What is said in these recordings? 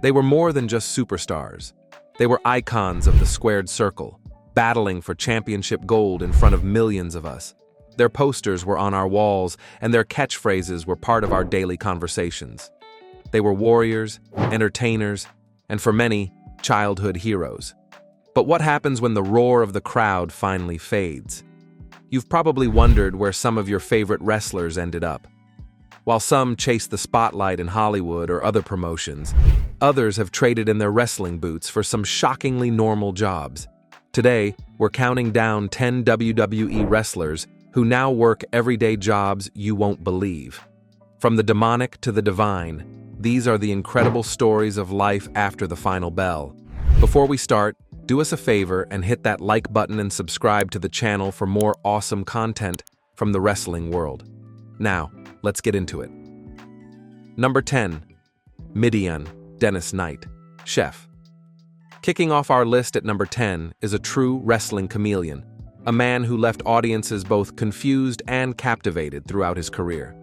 They were more than just superstars. They were icons of the squared circle, battling for championship gold in front of millions of us. Their posters were on our walls, and their catchphrases were part of our daily conversations. They were warriors, entertainers, and for many, childhood heroes. But what happens when the roar of the crowd finally fades? You've probably wondered where some of your favorite wrestlers ended up. While some chase the spotlight in Hollywood or other promotions, others have traded in their wrestling boots for some shockingly normal jobs. Today, we're counting down 10 WWE wrestlers who now work everyday jobs you won't believe. From the demonic to the divine, these are the incredible stories of life after the final bell. Before we start, do us a favor and hit that like button and subscribe to the channel for more awesome content from the wrestling world. Now, let's get into it. Number 10. Midian, Dennis Knight, Chef. Kicking off our list at number 10 is a true wrestling chameleon, a man who left audiences both confused and captivated throughout his career.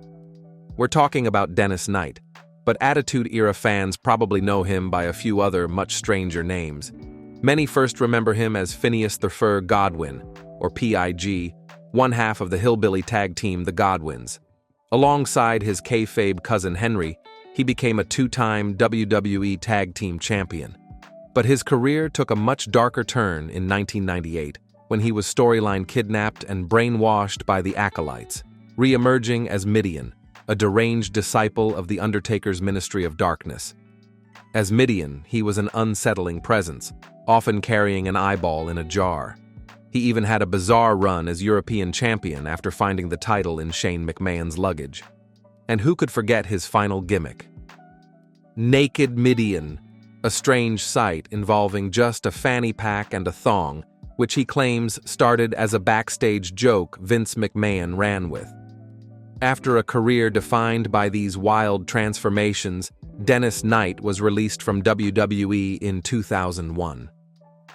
We're talking about Dennis Knight, but Attitude Era fans probably know him by a few other much stranger names. Many first remember him as Phineas the Fur Godwin, or PIG, one half of the hillbilly tag team The Godwins. Alongside his kayfabe cousin Henry, he became a two-time WWE Tag Team Champion. But his career took a much darker turn in 1998, when he was storyline kidnapped and brainwashed by the Acolytes, re-emerging as Midian, a deranged disciple of the Undertaker's Ministry of Darkness. As Midian, he was an unsettling presence, often carrying an eyeball in a jar. He even had a bizarre run as European champion after finding the title in Shane McMahon's luggage. And who could forget his final gimmick? Naked Midian, a strange sight involving just a fanny pack and a thong, which he claims started as a backstage joke Vince McMahon ran with. After a career defined by these wild transformations, Dennis Knight was released from WWE in 2001.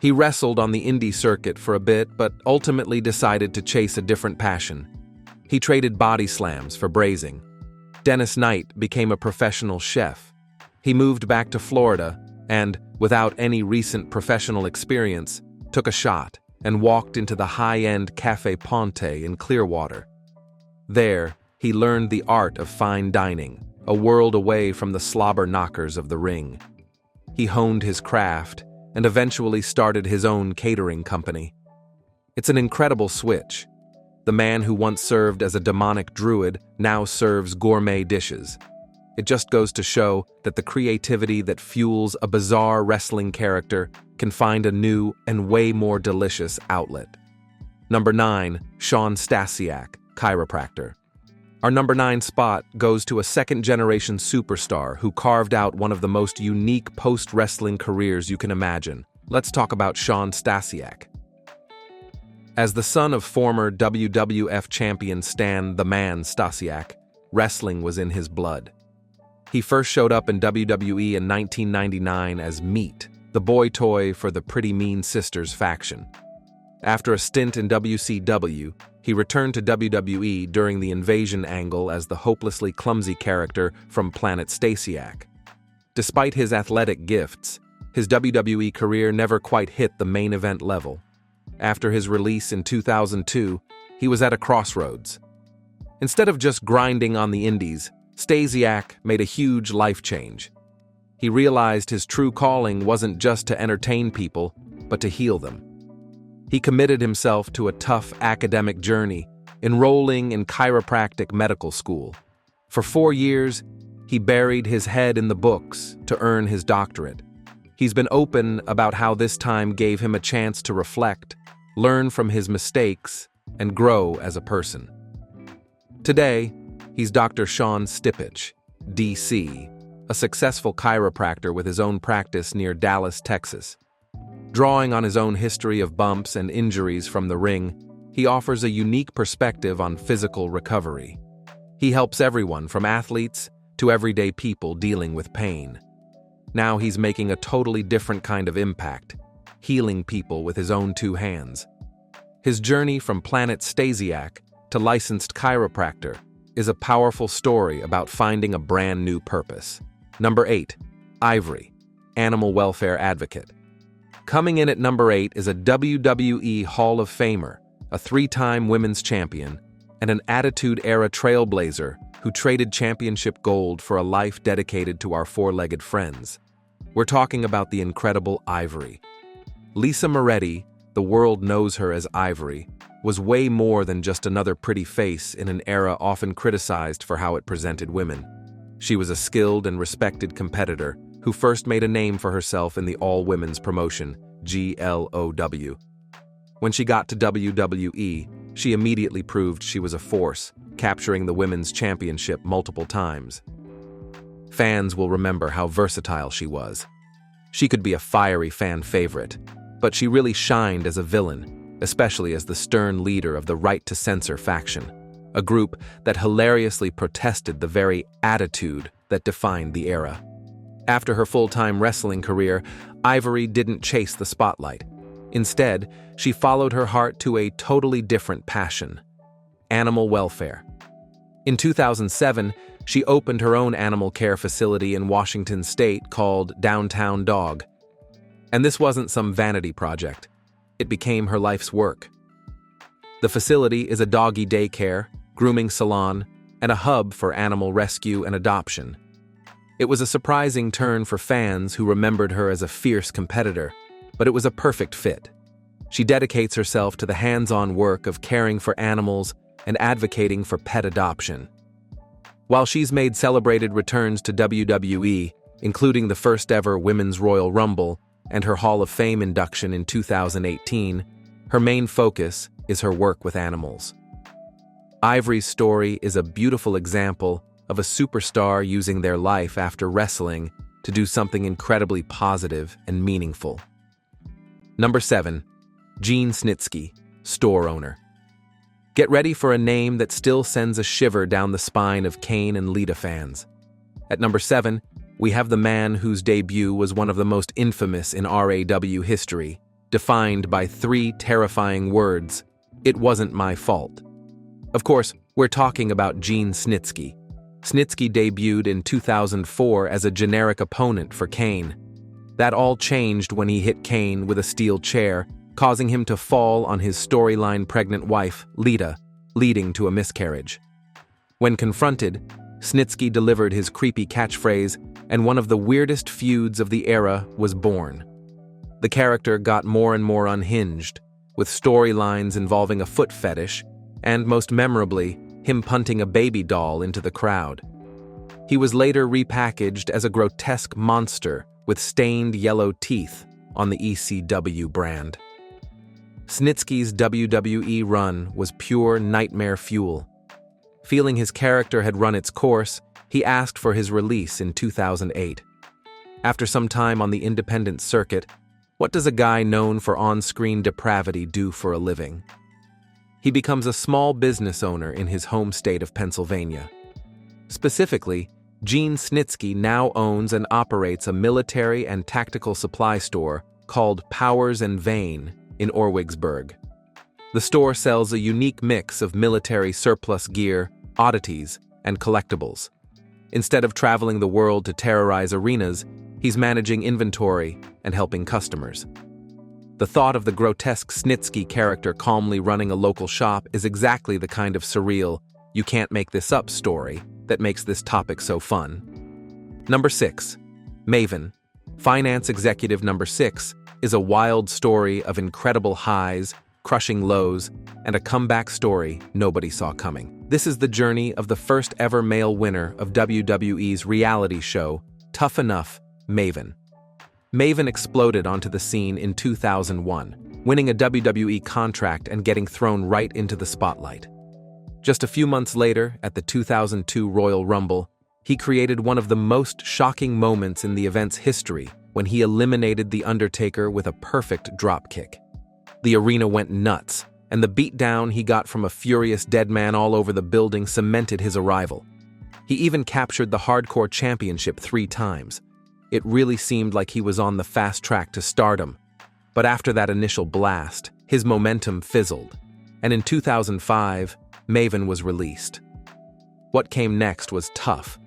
He wrestled on the indie circuit for a bit, but ultimately decided to chase a different passion. He traded body slams for brazing. Dennis Knight became a professional chef. He moved back to Florida and, without any recent professional experience, took a shot and walked into the high-end Café Ponte in Clearwater. There, he learned the art of fine dining, a world away from the slobber knockers of the ring. He honed his craft and eventually started his own catering company. It's an incredible switch. The man who once served as a demonic druid now serves gourmet dishes. It just goes to show that the creativity that fuels a bizarre wrestling character can find a new and way more delicious outlet. Number 9. Sean Stasiak, chiropractor. Our number 9 spot goes to a second-generation superstar who carved out one of the most unique post-wrestling careers you can imagine. Let's talk about Sean Stasiak. As the son of former WWF champion Stan "The Man" Stasiak, wrestling was in his blood. He first showed up in WWE in 1999 as Meat, the boy toy for the Pretty Mean Sisters faction. After a stint in WCW, he returned to WWE during the Invasion angle as the hopelessly clumsy character from Planet Stasiak. Despite his athletic gifts, his WWE career never quite hit the main event level. After his release in 2002, he was at a crossroads. Instead of just grinding on the indies, Stasiak made a huge life change. He realized his true calling wasn't just to entertain people, but to heal them. He committed himself to a tough academic journey, enrolling in chiropractic medical school. For 4 years, he buried his head in the books to earn his doctorate. He's been open about how this time gave him a chance to reflect, learn from his mistakes, and grow as a person. Today, he's Dr. Sean Stipich, D.C., a successful chiropractor with his own practice near Dallas, Texas. Drawing on his own history of bumps and injuries from the ring, he offers a unique perspective on physical recovery. He helps everyone from athletes to everyday people dealing with pain. Now he's making a totally different kind of impact, healing people with his own 2 hands. His journey from Planet Stasiak to licensed chiropractor is a powerful story about finding a brand new purpose. Number 8. Ivory, animal welfare advocate. Coming in at number 8 is a WWE Hall of Famer, a 3-time women's champion, and an Attitude-era trailblazer who traded championship gold for a life dedicated to our four-legged friends. We're talking about the incredible Ivory. Lisa Moretti, the world knows her as Ivory, was way more than just another pretty face in an era often criticized for how it presented women. She was a skilled and respected competitor who first made a name for herself in the all-women's promotion, GLOW. When she got to WWE, she immediately proved she was a force, capturing the women's championship multiple times. Fans will remember how versatile she was. She could be a fiery fan favorite, but she really shined as a villain, especially as the stern leader of the Right to Censor faction, a group that hilariously protested the very attitude that defined the era. After her full-time wrestling career, Ivory didn't chase the spotlight. Instead, she followed her heart to a totally different passion: animal welfare. In 2007, she opened her own animal care facility in Washington state called Downtown Dog. And this wasn't some vanity project. It became her life's work. The facility is a doggy daycare, grooming salon, and a hub for animal rescue and adoption. It was a surprising turn for fans who remembered her as a fierce competitor, but it was a perfect fit. She dedicates herself to the hands-on work of caring for animals and advocating for pet adoption. While she's made celebrated returns to WWE, including the first-ever Women's Royal Rumble and her Hall of Fame induction in 2018, her main focus is her work with animals. Ivory's story is a beautiful example of a superstar using their life after wrestling to do something incredibly positive and meaningful. Number 7. Gene Snitsky, store owner. Get ready for a name that still sends a shiver down the spine of Kane and Lita fans. At number 7, we have the man whose debut was one of the most infamous in RAW history, defined by 3 terrifying words: "It wasn't my fault." Of course, we're talking about Gene Snitsky. Snitsky debuted in 2004 as a generic opponent for Kane. That all changed when he hit Kane with a steel chair, causing him to fall on his storyline pregnant wife, Lita, leading to a miscarriage. When confronted, Snitsky delivered his creepy catchphrase, and one of the weirdest feuds of the era was born. The character got more and more unhinged, with storylines involving a foot fetish, and most memorably, him punting a baby doll into the crowd. He was later repackaged as a grotesque monster with stained yellow teeth on the ECW brand. Snitsky's WWE run was pure nightmare fuel. Feeling his character had run its course, he asked for his release in 2008. After some time on the independent circuit, what does a guy known for on-screen depravity do for a living? He becomes a small business owner in his home state of Pennsylvania. Specifically, Gene Snitsky now owns and operates a military and tactical supply store called Powers and Vane in Orwigsburg. The store sells a unique mix of military surplus gear, oddities, and collectibles. Instead of traveling the world to terrorize arenas, he's managing inventory and helping customers. The thought of the grotesque Snitsky character calmly running a local shop is exactly the kind of surreal, you can't make this up story that makes this topic so fun. Number 6. Maven. Finance executive number 6 is a wild story of incredible highs, crushing lows, and a comeback story nobody saw coming. This is the journey of the first ever male winner of WWE's reality show, Tough Enough, Maven. Maven exploded onto the scene in 2001, winning a WWE contract and getting thrown right into the spotlight. Just a few months later, at the 2002 Royal Rumble, he created one of the most shocking moments in the event's history when he eliminated The Undertaker with a perfect dropkick. The arena went nuts, and the beatdown he got from a furious dead man all over the building cemented his arrival. He even captured the Hardcore Championship 3 times. It really seemed like he was on the fast track to stardom. But after that initial blast, his momentum fizzled, and in 2005, Maven was released. What came next was tough.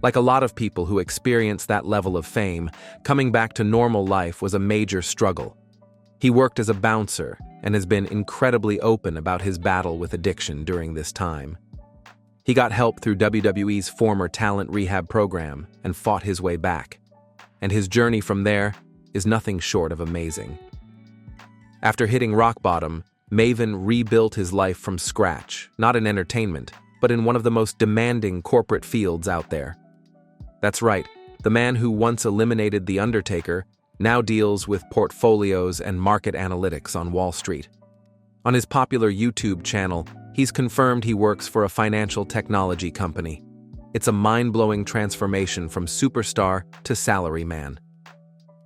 Like a lot of people who experience that level of fame, coming back to normal life was a major struggle. He worked as a bouncer and has been incredibly open about his battle with addiction during this time. He got help through WWE's former talent rehab program and fought his way back. And his journey from there is nothing short of amazing. After hitting rock bottom, Maven rebuilt his life from scratch, not in entertainment, but in one of the most demanding corporate fields out there. That's right, the man who once eliminated The Undertaker now deals with portfolios and market analytics on Wall Street. On his popular YouTube channel, he's confirmed he works for a financial technology company. It's a mind-blowing transformation from superstar to salaryman.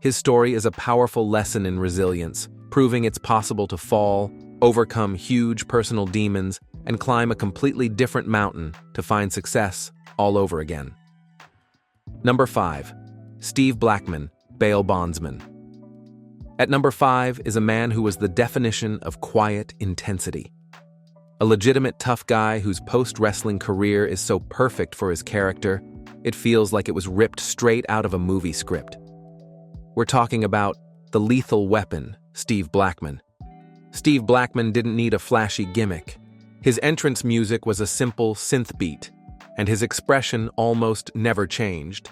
His story is a powerful lesson in resilience, proving it's possible to fall, overcome huge personal demons, and climb a completely different mountain to find success all over again. Number 5. Steve Blackman, bail bondsman. At number 5 is a man who was the definition of quiet intensity. A legitimate tough guy whose post-wrestling career is so perfect for his character, it feels like it was ripped straight out of a movie script. We're talking about the lethal weapon, Steve Blackman. Steve Blackman didn't need a flashy gimmick. His entrance music was a simple synth beat, and his expression almost never changed.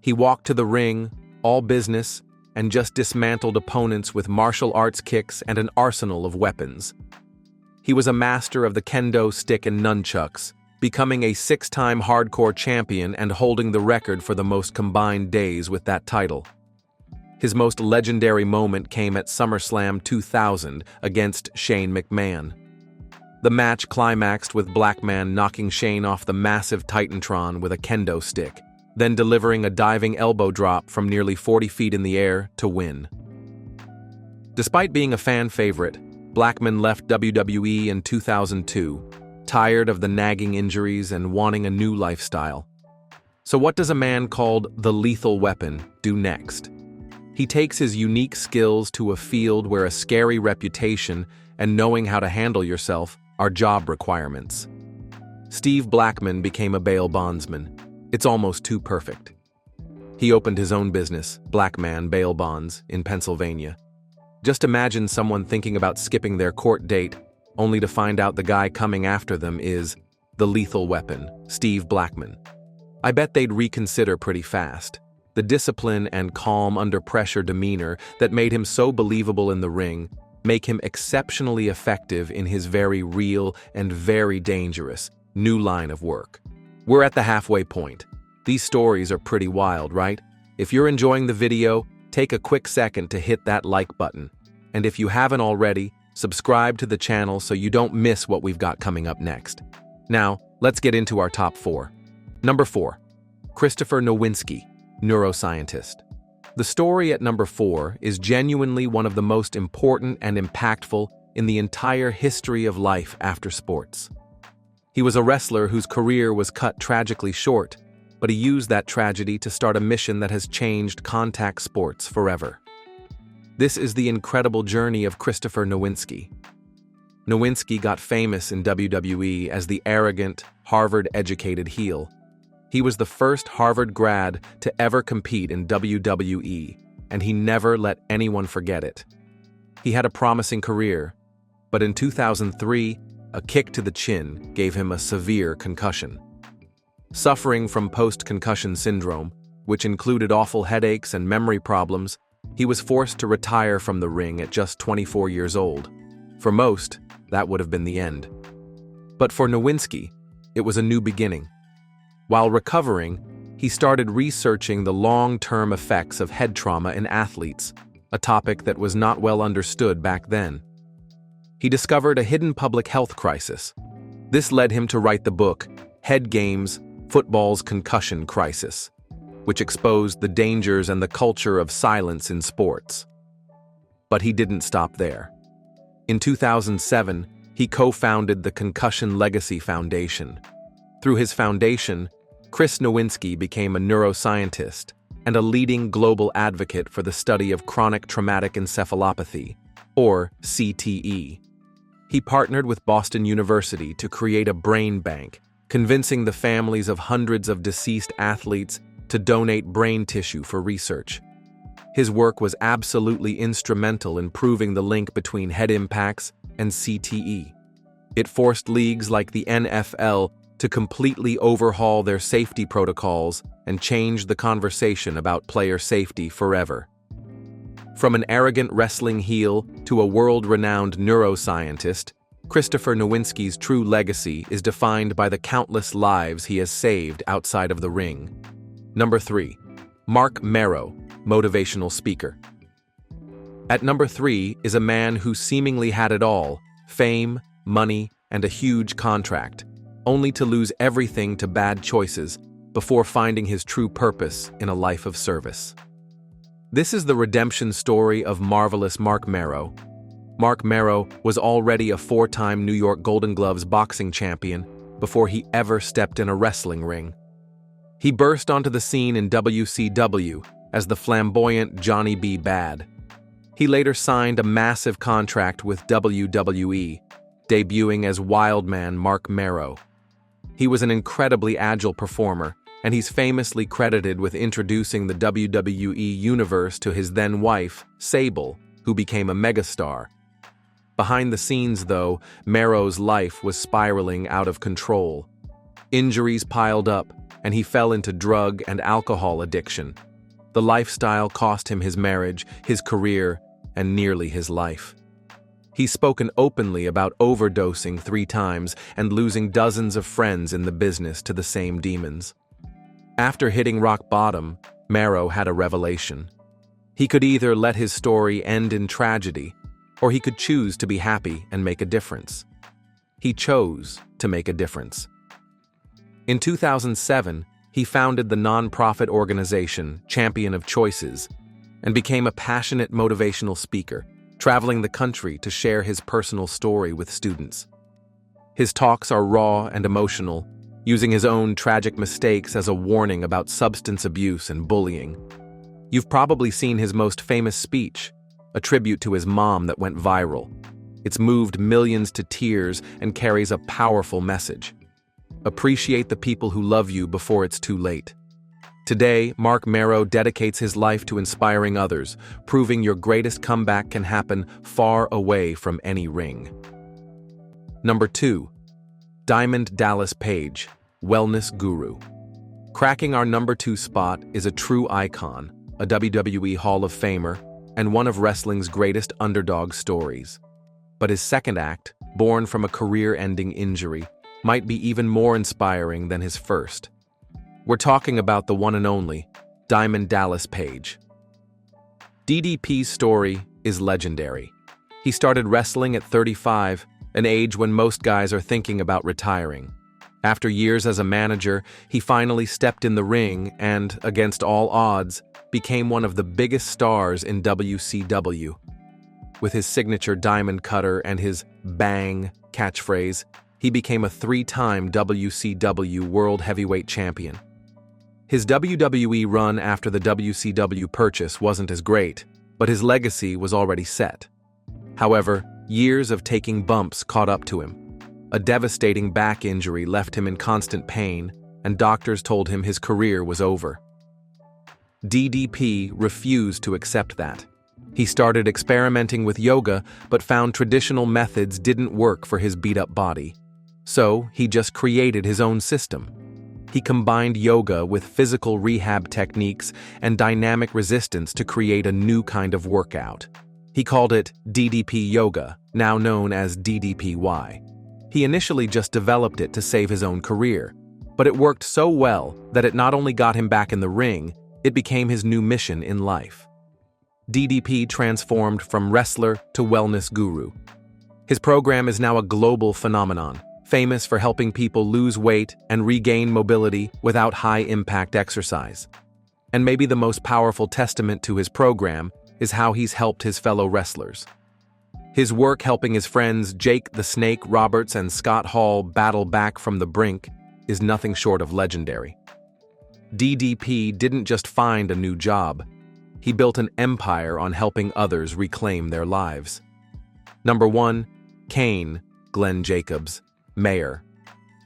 He walked to the ring, all business, and just dismantled opponents with martial arts kicks and an arsenal of weapons. He was a master of the kendo stick and nunchucks, becoming a 6-time hardcore champion and holding the record for the most combined days with that title. His most legendary moment came at SummerSlam 2000 against Shane McMahon. The match climaxed with Blackman knocking Shane off the massive Titantron with a kendo stick, then delivering a diving elbow drop from nearly 40 feet in the air to win. Despite being a fan favorite, Blackman left WWE in 2002, tired of the nagging injuries and wanting a new lifestyle. So what does a man called the Lethal Weapon do next? He takes his unique skills to a field where a scary reputation and knowing how to handle yourself are job requirements. Steve Blackman became a bail bondsman. It's almost too perfect. He opened his own business, Blackman Bail Bonds, in Pennsylvania. Just imagine someone thinking about skipping their court date, only to find out the guy coming after them is the Lethal Weapon, Steve Blackman. I bet they'd reconsider pretty fast. The discipline and calm under pressure demeanor that made him so believable in the ring make him exceptionally effective in his very real and very dangerous new line of work. We're at the halfway point. These stories are pretty wild, right? If you're enjoying the video, take a quick second to hit that like button. And if you haven't already, subscribe to the channel so you don't miss what we've got coming up next. Now, let's get into our top 4. Number 4. Christopher Nowinski, neuroscientist. The story at number 4 is genuinely one of the most important and impactful in the entire history of life after sports. He was a wrestler whose career was cut tragically short, but he used that tragedy to start a mission that has changed contact sports forever. This is the incredible journey of Christopher Nowinski. Nowinski got famous in WWE as the arrogant, Harvard-educated heel. He was the first Harvard grad to ever compete in WWE, and he never let anyone forget it. He had a promising career, but in 2003, a kick to the chin gave him a severe concussion. Suffering from post-concussion syndrome, which included awful headaches and memory problems, he was forced to retire from the ring at just 24 years old. For most, that would have been the end. But for Nowinski, it was a new beginning. While recovering, he started researching the long-term effects of head trauma in athletes, a topic that was not well understood back then. He discovered a hidden public health crisis. This led him to write the book, Head Games: Football's Concussion Crisis, which exposed the dangers and the culture of silence in sports. But he didn't stop there. In 2007, he co-founded the Concussion Legacy Foundation. Through his foundation, Chris Nowinski became a neuroscientist and a leading global advocate for the study of chronic traumatic encephalopathy, or CTE. He partnered with Boston University to create a brain bank convincing the families of hundreds of deceased athletes to donate brain tissue for research. His work was absolutely instrumental in proving the link between head impacts and CTE. It forced leagues like the NFL to completely overhaul their safety protocols and change the conversation about player safety forever. From an arrogant wrestling heel to a world-renowned neuroscientist, Christopher Nowinski's true legacy is defined by the countless lives he has saved outside of the ring. Number 3. Marc Mero, motivational speaker. At number 3 is a man who seemingly had it all: fame, money, and a huge contract, only to lose everything to bad choices before finding his true purpose in a life of service. This is the redemption story of marvelous Marc Mero. Marc Mero was already a 4-time New York Golden Gloves boxing champion before he ever stepped in a wrestling ring. He burst onto the scene in WCW as the flamboyant Johnny B. Bad. He later signed a massive contract with WWE, debuting as Wildman Marc Mero. He was an incredibly agile performer, and he's famously credited with introducing the WWE Universe to his then-wife, Sable, who became a megastar. Behind the scenes, though, Mero's life was spiraling out of control. Injuries piled up, and he fell into drug and alcohol addiction. The lifestyle cost him his marriage, his career, and nearly his life. He's spoken openly about overdosing 3 times and losing dozens of friends in the business to the same demons. After hitting rock bottom, Mero had a revelation. He could either let his story end in tragedy, or he could choose to be happy and make a difference. He chose to make a difference. In 2007, he founded the non-profit organization Champion of Choices and became a passionate motivational speaker, traveling the country to share his personal story with students. His talks are raw and emotional, using his own tragic mistakes as a warning about substance abuse and bullying. You've probably seen his most famous speech, a tribute to his mom that went viral. It's moved millions to tears and carries a powerful message. Appreciate the people who love you before it's too late. Today, Marc Mero dedicates his life to inspiring others, proving your greatest comeback can happen far away from any ring. Number 2. Diamond Dallas Page, wellness guru. Cracking our number 2 spot is a true icon, a WWE Hall of Famer, and one of wrestling's greatest underdog stories. But his second act, born from a career-ending injury, might be even more inspiring than his first. We're talking about the one and only Diamond Dallas Page. DDP's story is legendary. He started wrestling at 35, an age when most guys are thinking about retiring. After years as a manager, he finally stepped in the ring and, against all odds, became one of the biggest stars in WCW. With his signature diamond cutter and his "bang" catchphrase, he became a 3-time WCW World Heavyweight Champion. His WWE run after the WCW purchase wasn't as great, but his legacy was already set. However, years of taking bumps caught up to him. A devastating back injury left him in constant pain, and doctors told him his career was over. DDP refused to accept that. He started experimenting with yoga, but found traditional methods didn't work for his beat-up body. So, he just created his own system. He combined yoga with physical rehab techniques and dynamic resistance to create a new kind of workout. He called it DDP Yoga, now known as DDPY. He initially just developed it to save his own career, but it worked so well that it not only got him back in the ring, it became his new mission in life. DDP transformed from wrestler to wellness guru. His program is now a global phenomenon, famous for helping people lose weight and regain mobility without high-impact exercise. And maybe the most powerful testament to his program is how he's helped his fellow wrestlers. His work helping his friends Jake the Snake Roberts and Scott Hall battle back from the brink is nothing short of legendary. DDP didn't just find a new job. He built an empire on helping others reclaim their lives. Number 1, Kane, Glenn Jacobs, Mayor.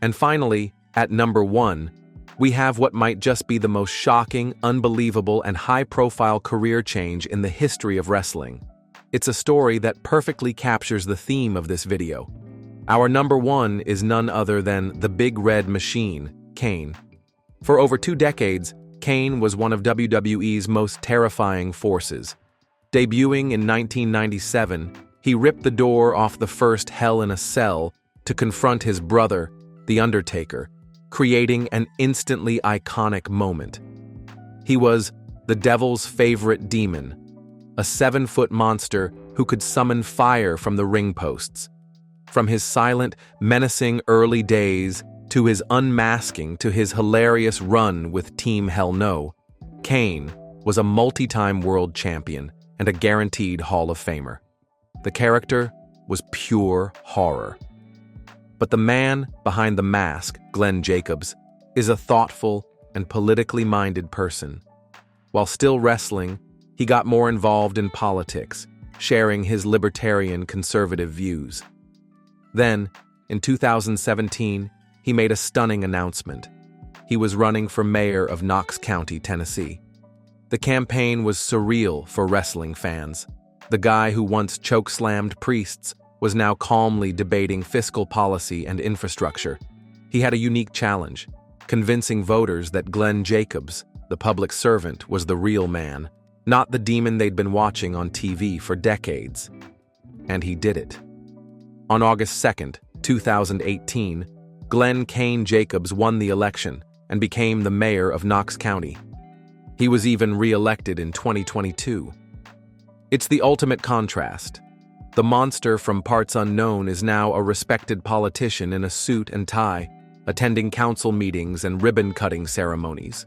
And finally, At number 1, we have what might just be the most shocking, unbelievable, and high-profile career change in the history of wrestling. It's a story that perfectly captures the theme of this video. Our number 1 is none other than the Big Red Machine, Kane. For over 2 decades, Kane was one of WWE's most terrifying forces. Debuting in 1997, he ripped the door off the first Hell in a Cell to confront his brother, The Undertaker, creating an instantly iconic moment. He was the Devil's favorite demon, a 7-foot monster who could summon fire from the ring posts. From his silent, menacing early days to his unmasking to his hilarious run with Team Hell No, Kane was a multi-time world champion and a guaranteed Hall of Famer. The character was pure horror. But the man behind the mask, Glenn Jacobs, is a thoughtful and politically minded person. While still wrestling, he got more involved in politics, sharing his libertarian conservative views. Then, in 2017, he made a stunning announcement. He was running for mayor of Knox County, Tennessee. The campaign was surreal for wrestling fans. The guy who once chokeslammed priests was now calmly debating fiscal policy and infrastructure. He had a unique challenge, convincing voters that Glenn Jacobs, the public servant, was the real man, not the demon they'd been watching on TV for decades. And he did it. On August 2nd, 2018, Glenn Kane Jacobs won the election and became the mayor of Knox County. He was even re-elected in 2022. It's the ultimate contrast. The monster from parts unknown is now a respected politician in a suit and tie, attending council meetings and ribbon-cutting ceremonies.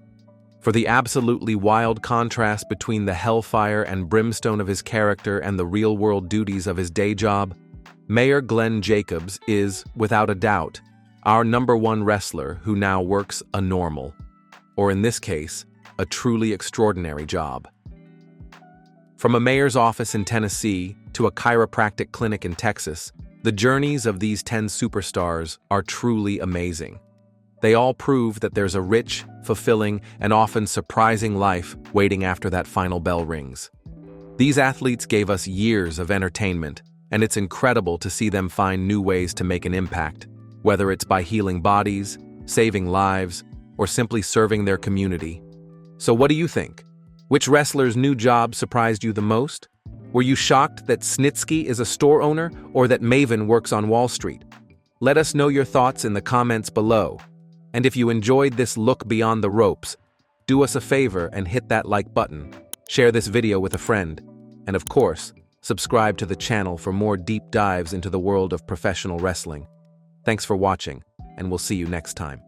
For the absolutely wild contrast between the hellfire and brimstone of his character and the real-world duties of his day job, Mayor Glenn Jacobs is, without a doubt, our number 1 wrestler who now works a normal, or in this case, a truly extraordinary job. From a mayor's office in Tennessee to a chiropractic clinic in Texas, the journeys of these 10 superstars are truly amazing. They all prove that there's a rich, fulfilling, and often surprising life waiting after that final bell rings. These athletes gave us years of entertainment, and it's incredible to see them find new ways to make an impact, whether it's by healing bodies, saving lives, or simply serving their community. So what do you think? Which wrestler's new job surprised you the most? Were you shocked that Snitsky is a store owner or that Maven works on Wall Street? Let us know your thoughts in the comments below. And if you enjoyed this look beyond the ropes, do us a favor and hit that like button, share this video with a friend, and of course, subscribe to the channel for more deep dives into the world of professional wrestling. Thanks for watching, and we'll see you next time.